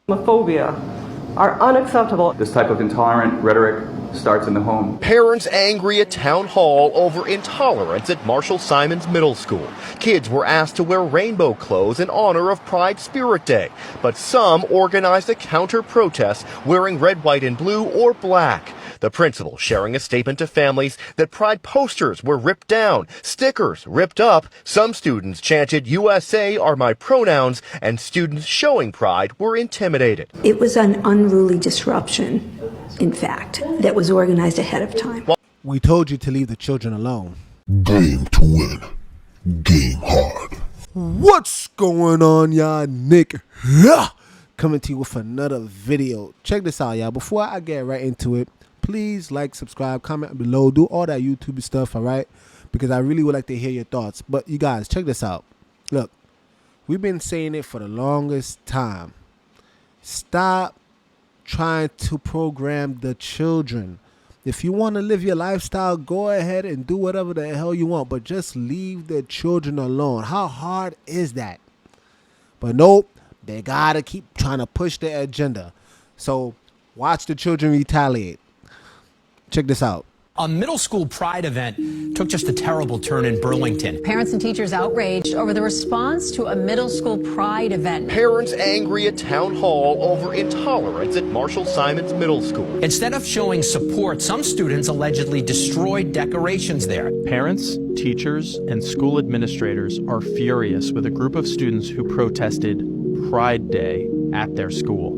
homophobia are unacceptable. This type of intolerant rhetoric starts in the home. Parents angry at town hall over intolerance at Marshall Simons Middle School. Kids were asked to wear rainbow clothes in honor of Pride Spirit Day, but some organized a counter-protest wearing red, white, and blue or black. The principal sharing a statement to families that Pride posters were ripped down, stickers ripped up. Some students chanted "USA Are My Pronouns," and students showing Pride were intimidated. It was an unruly disruption, in fact, that was organized ahead of time. We told you to leave the children alone. Game to win. Game hard. What's going on, y'all? Nick here, coming to you with another video. Check this out, y'all. Before I get right into it, please like, subscribe, comment below, do all that YouTube stuff, all right? Because I really would like to hear your thoughts. But you guys, check this out. Look, we've been saying it for the longest time. Stop trying to program the children. If you want to live your lifestyle, go ahead and do whatever the hell you want, but just leave the children alone. How hard is that? But nope, they gotta keep trying to push their agenda. So watch the children retaliate. Check this out. A middle school pride event took just a terrible turn in Burlington. Parents and teachers outraged over the response to a middle school pride event. Parents angry at town hall over intolerance at Marshall Simons Middle School. Instead of showing support, some students allegedly destroyed decorations there. Parents, teachers, and school administrators are furious with a group of students who protested Pride Day at their school.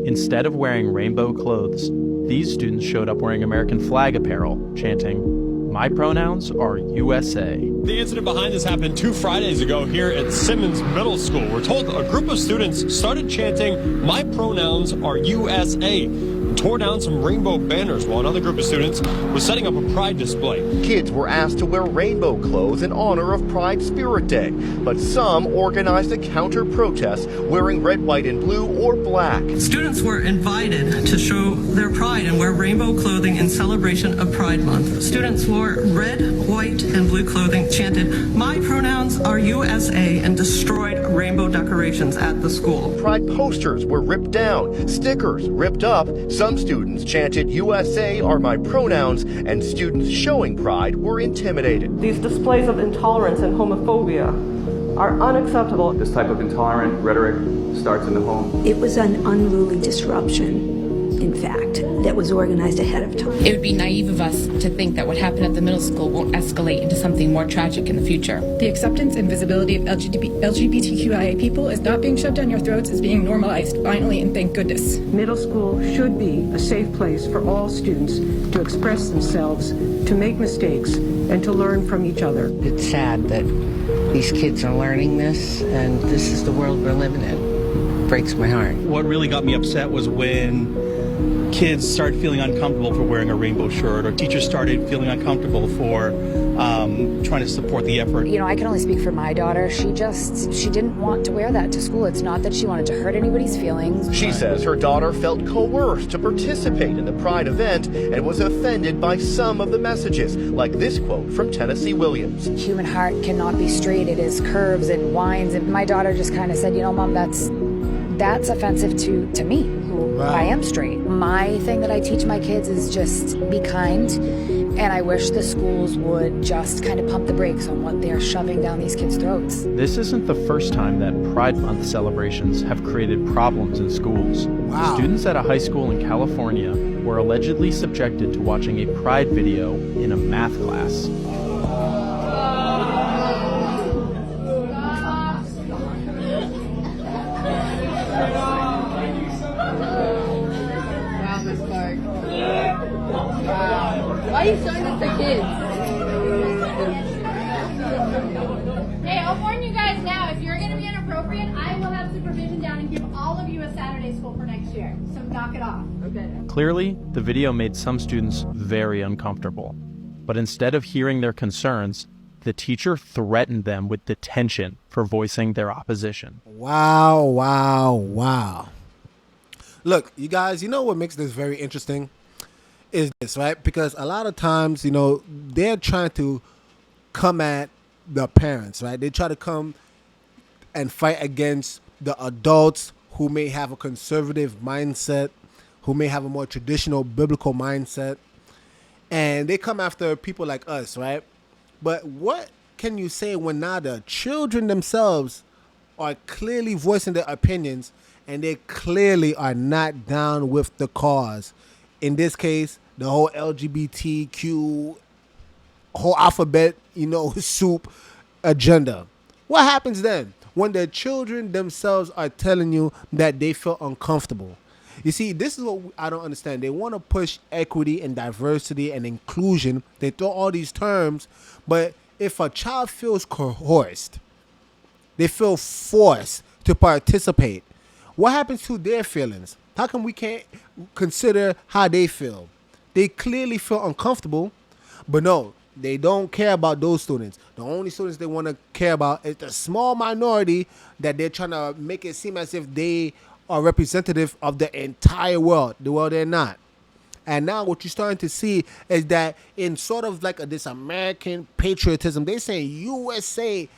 Instead of wearing rainbow clothes, these students showed up wearing American flag apparel, chanting, "My pronouns are USA." The incident behind this happened 2 Fridays ago here at Simmons Middle School. We're told a group of students started chanting, "My pronouns are USA," and tore down some rainbow banners while another group of students was setting up a pride display. Kids were asked to wear rainbow clothes in honor of Pride Spirit Day, but some organized a counter-protest wearing red, white, and blue or black. Students were invited to show their pride and wear rainbow clothing in celebration of Pride Month. Students wore red, white, and blue clothing, chanted, "My pronouns are USA," and destroyed rainbow decorations at the school. Pride posters were ripped down, stickers ripped up. Some students chanted "USA Are My Pronouns," and students showing Pride were intimidated. These displays of intolerance and homophobia are unacceptable. This type of intolerant rhetoric starts in the home. It was an unruly disruption, in fact, that was organized ahead of time. It would be naive of us to think that what happened at the middle school won't escalate into something more tragic in the future. The acceptance and visibility of LGBTQIA people is not being shoved down your throats, it's being normalized, finally, and thank goodness. Middle school should be a safe place for all students to express themselves, to make mistakes, and to learn from each other. It's sad that these kids are learning this, and this is the world we're living in. It breaks my heart. What really got me upset was when kids started feeling uncomfortable for wearing a rainbow shirt, or teachers started feeling uncomfortable for trying to support the effort. You know, I can only speak for my daughter. She didn't want to wear that to school. It's not that she wanted to hurt anybody's feelings. She says her daughter felt coerced to participate in the Pride event and was offended by some of the messages, like this quote from Tennessee Williams. Human heart cannot be straight. It is curves and winds. And my daughter just kind of said, you know, Mom, that's offensive to me, who I am straight. My thing that I teach my kids is just be kind, and I wish the schools would just kind of pump the brakes on what they're shoving down these kids' throats. This isn't the first time that Pride Month celebrations have created problems in schools. Wow. Students at a high school in California were allegedly subjected to watching a Pride video in a math class. Why are you showing this to kids? Hey, I'll warn you guys now, if you're going to be inappropriate, I will have supervision down and give all of you a Saturday school for next year. So knock it off. Okay. Clearly, the video made some students very uncomfortable. But instead of hearing their concerns, the teacher threatened them with detention for voicing their opposition. Wow, wow, wow. Look, you guys, you know what makes this very interesting? Is this, right? Because a lot of times, you know, they're trying to come at the parents, right? They try to come and fight against the adults who may have a conservative mindset, who may have a more traditional biblical mindset, and they come after people like us, right? But what can you say when now the children themselves are clearly voicing their opinions and they clearly are not down with the cause? In this case, the whole LGBTQ, whole alphabet, soup agenda. What happens then when the children themselves are telling you that they feel uncomfortable? You see, this is what I don't understand. They want to push equity and diversity and inclusion. They throw all these terms, but if a child feels coerced, they feel forced to participate, what happens to their feelings? How come we can't consider how they feel? They clearly feel uncomfortable, but no, they don't care about those students. The only students they want to care about is the small minority that they're trying to make it seem as if they are representative of the entire world. Well, they're not. And now what you're starting to see is that in sort of like this American patriotism, they say USA,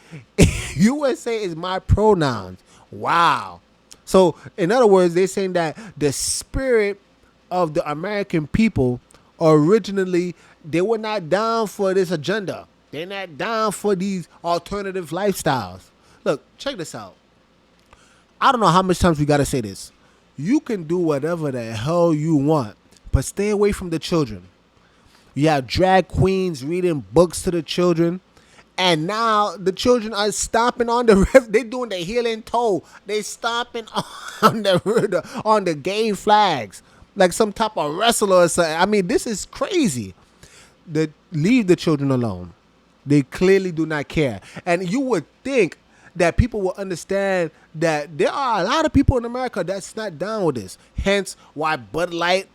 USA is my pronouns. Wow. So in other words, they're saying that the spirit of the American people originally, they were not down for this agenda. They're not down for these alternative lifestyles. Look, check this out. I don't know how much times we got to say this. You can do whatever the hell you want, but stay away from the children. You have drag queens reading books to the children, and now the children are stomping on the they're doing the healing toe. They stomping on the gay flags like some type of wrestler or something. I mean, this is crazy. Leave the children alone. They clearly do not care. And you would think that people will understand that there are a lot of people in America that's not down with this. Hence why Bud Light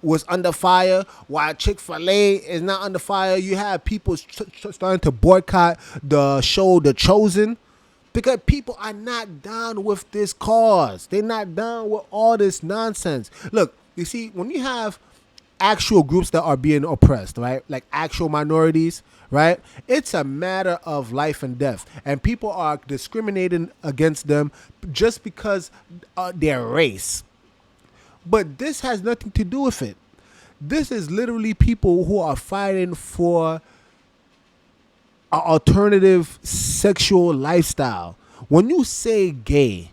was under fire, why Chick-fil-A is not under fire. You have people starting to boycott the show The Chosen because people are not down with this cause. They're not down with all this nonsense. Look, you see, when you have actual groups that are being oppressed, right? Like actual minorities, right? It's a matter of life and death. And people are discriminating against them just because their race. But this has nothing to do with it. This is literally people who are fighting for an alternative sexual lifestyle. When you say gay,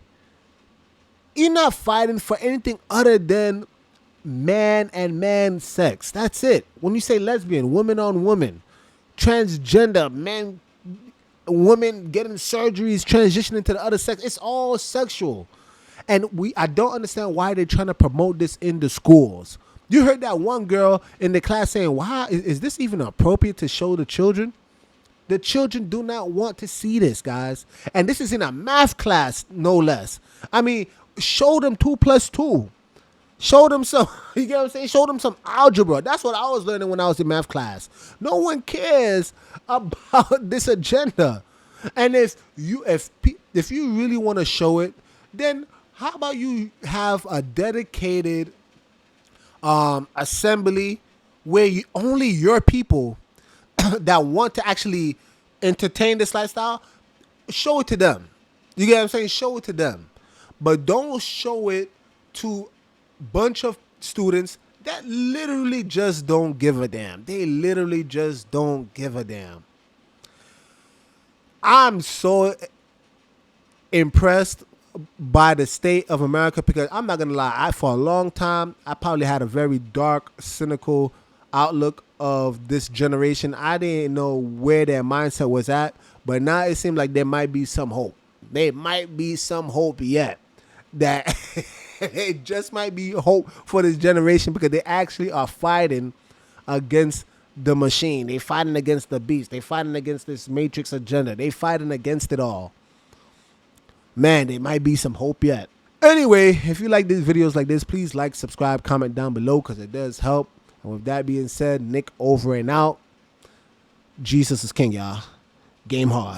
you're not fighting for anything other than man and man sex. That's it. When you say lesbian, woman on woman, transgender, men, women getting surgeries, transitioning to the other sex, it's all sexual. And I don't understand why they're trying to promote this in the schools. You heard that one girl in the class saying, "Why is this even appropriate to show the children?" The children do not want to see this, guys. And this is in a math class, no less. I mean, show them 2 + 2. Show them some, you get what I'm saying? Show them some algebra. That's what I was learning when I was in math class. No one cares about this agenda. And if you really want to show it, then how about you have a dedicated assembly where only your people that want to actually entertain this lifestyle, show it to them. You get what I'm saying? Show it to them. But don't show it to bunch of students that literally just don't give a damn. They literally just don't give a damn. I'm so impressed by the state of America because I'm not gonna lie, for a long time I probably had a very dark, cynical outlook of this generation. I didn't know where their mindset was at, but now it seems like there might be some hope. There might be some hope yet that it just might be hope for this generation because they actually are fighting against the machine. They fighting against the beast. They fighting against this matrix agenda. They fighting against it all. Man, there might be some hope yet. Anyway, if you like these videos like this, please like, subscribe, comment down below because it does help. And with that being said, Nick over and out. Jesus is king, y'all. Game hard.